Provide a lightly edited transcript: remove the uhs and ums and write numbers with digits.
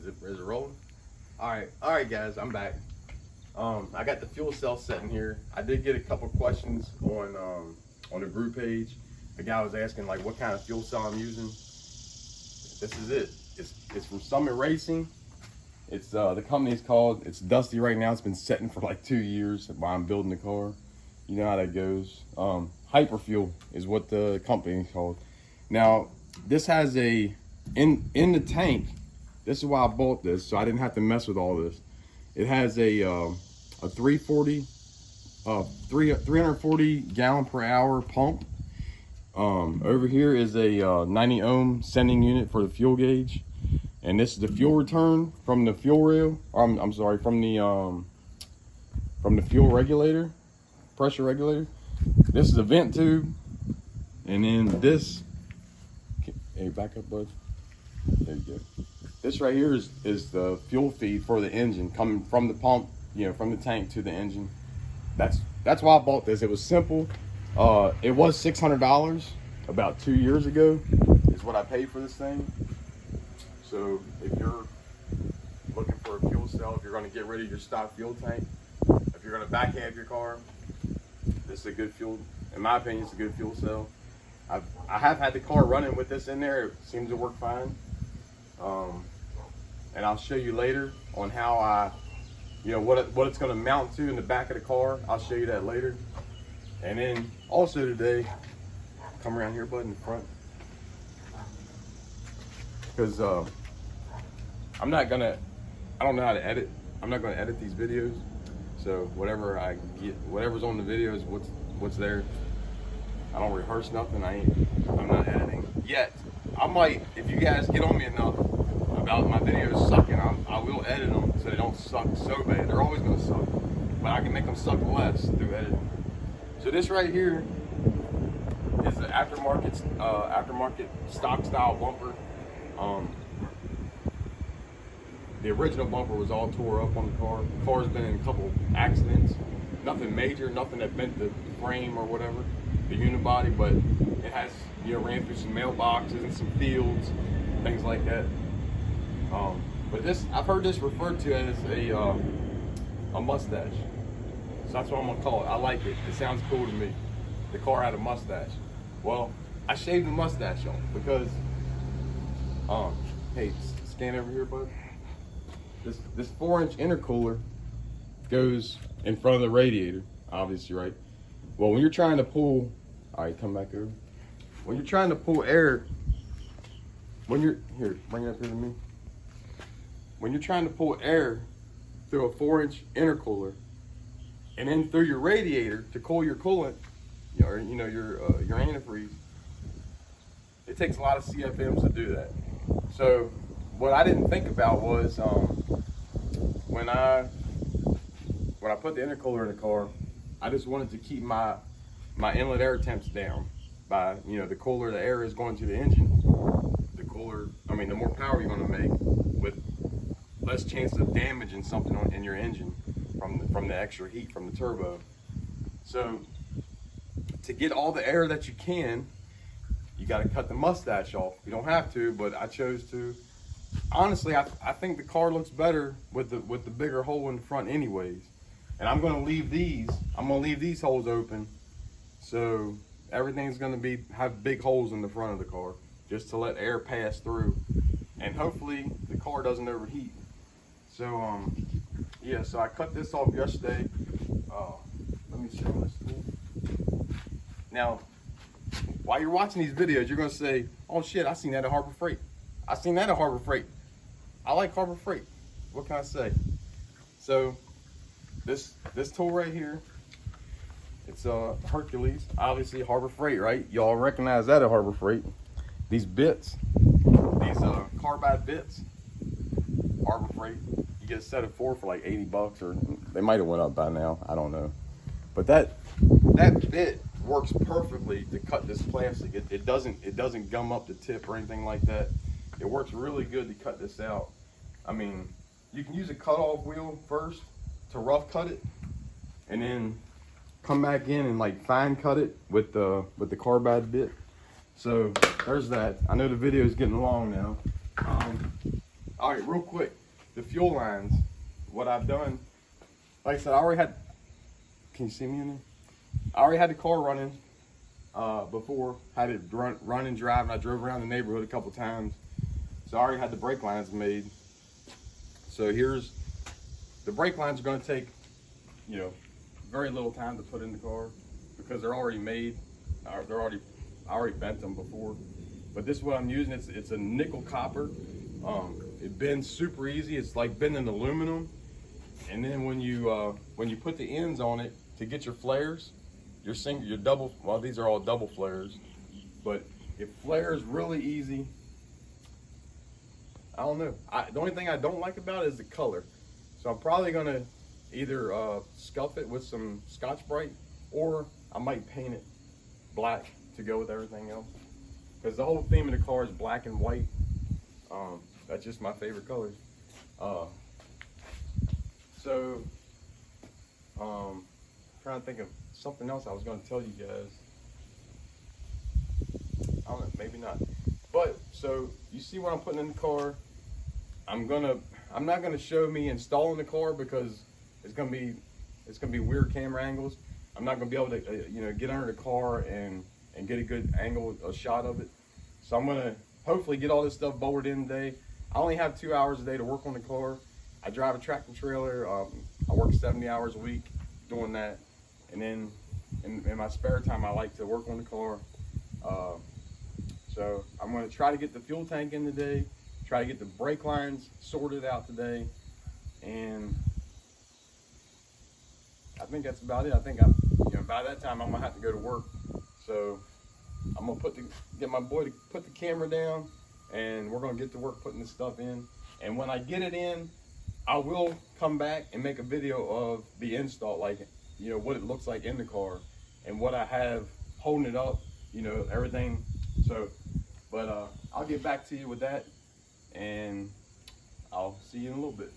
Is it rolling? All right, guys, I'm back. I got the fuel cell set in here. I did get a couple questions on the group page. The guy was asking like what kind of fuel cell I'm using. This is it. It's from Summit Racing. It's the company's called. It's dusty right now. It's been sitting for like 2 years while I'm building the car. You know how that goes. Hyperfuel is what the company is called. Now this has a in the tank. This is why I bought this, so I didn't have to mess with all this. It has a 340 gallon per hour pump. Over here is a 90 ohm sending unit for the fuel gauge, and this is the fuel return from the fuel rail. I'm sorry, from the fuel regulator, pressure regulator. This is a vent tube, and then this. Hey, back up, bud. There you go. This right here is the fuel feed for the engine coming from the pump, you know, from the tank to the engine. That's why I bought this. It was simple. It was $600 about 2 years ago is what I paid for this thing. So if you're looking for a fuel cell, if you're going to get rid of your stock fuel tank, if you're going to back half your car, this is a good fuel. In my opinion, it's a good fuel cell. I have had the car running with this in there. It seems to work fine. And I'll show you later on how what it's going to mount to in the back of the car. I'll show you that later. And then also today, come around here, bud, in the front, because I don't know how to edit. I'm not going to edit these videos. So whatever I get, whatever's on the video is what's there. I don't rehearse nothing. I'm not editing yet. I might, if you guys get on me enough about my videos sucking, I will edit them so they don't suck so bad. They're always gonna suck, but I can make them suck less through editing. So this right here is the aftermarket stock style bumper. The original bumper was all tore up on the car. The car's been in a couple accidents. Nothing major, nothing that bent the frame or whatever, the unibody, but it has, ran through some mailboxes and some fields, things like that. But this, I've heard this referred to as a mustache. So that's what I'm gonna call it. I like it. It sounds cool to me. The car had a mustache. Well, I shaved the mustache off because, hey, stand over here, bud. This 4-inch intercooler goes in front of the radiator, obviously, right? Well, when you're trying to pull, all right, come back over. When you're trying to pull air, bring it up here to me. When you're trying to pull air through a 4-inch intercooler and then through your radiator to cool your coolant, your antifreeze, it takes a lot of CFMs to do that. So what I didn't think about was when I put the intercooler in the car, I just wanted to keep my inlet air temps down by, the cooler the air is going to the engine, the more power you're going to make with less chance of damaging something in your engine from the extra heat from the turbo. So to get all the air that you can, you got to cut the mustache off. You don't have to, but I chose to. Honestly, I think the car looks better with the bigger hole in the front anyways. And I'm going to leave these holes open, so everything's going to have big holes in the front of the car just to let air pass through, and hopefully the car doesn't overheat. So yeah, so I cut this off yesterday. Let me show this tool. Now, while you're watching these videos, you're going to say, "Oh shit, I seen that at Harbor Freight. I seen that at Harbor Freight. I like Harbor Freight." What can I say? So this tool right here, it's Hercules, obviously Harbor Freight, right? Y'all recognize that at Harbor Freight. These bits, these carbide bits, Harbor Freight. You get a set of 4 for like $80, or they might have went up by now. I don't know. But that bit works perfectly to cut this plastic. It doesn't gum up the tip or anything like that. It works really good to cut this out. I mean, you can use a cutoff wheel first to rough cut it, and then come back in and like fine cut it with the carbide bit. So there's that. I know the video is getting long now. All right, real quick, the fuel lines. What I've done, like I said, I already had. Can you see me in there? I already had the car running before. Had it run and drive, and I drove around the neighborhood a couple times. So I already had the brake lines made. So here's the brake lines are going to take, you know, very little time to put in the car because they're already made. I already bent them before. But this is what I'm using. It's a nickel copper. It bends super easy. It's like bending aluminum. And then when you put the ends on it to get your flares, your double. Well, these are all double flares, but it flares really easy. I don't know. The only thing I don't like about it is the color. So I'm probably gonna either scuff it with some Scotch-Brite, or I might paint it black to go with everything else. Because the whole theme of the car is black and white. That's just my favorite colors. Trying to think of something else I was going to tell you guys. I don't know, maybe not. But so you see what I'm putting in the car. I'm not gonna show me installing the car because it's gonna be weird camera angles. I'm not gonna be able to get under the car and get a good angle, a shot of it. So I'm gonna hopefully get all this stuff bolted in today. I only have 2 hours a day to work on the car. I drive a tractor trailer. I work 70 hours a week doing that, and then in my spare time I like to work on the car. So I'm going to try to get the fuel tank in today, try to get the brake lines sorted out today, and I think that's about it. I think by that time I'm going to have to go to work. So I'm going to get my boy to put the camera down, and we're going to get to work putting this stuff in. And when I get it in, I will come back and make a video of the install, like, what it looks like in the car and what I have holding it up, everything. So, but I'll get back to you with that, and I'll see you in a little bit.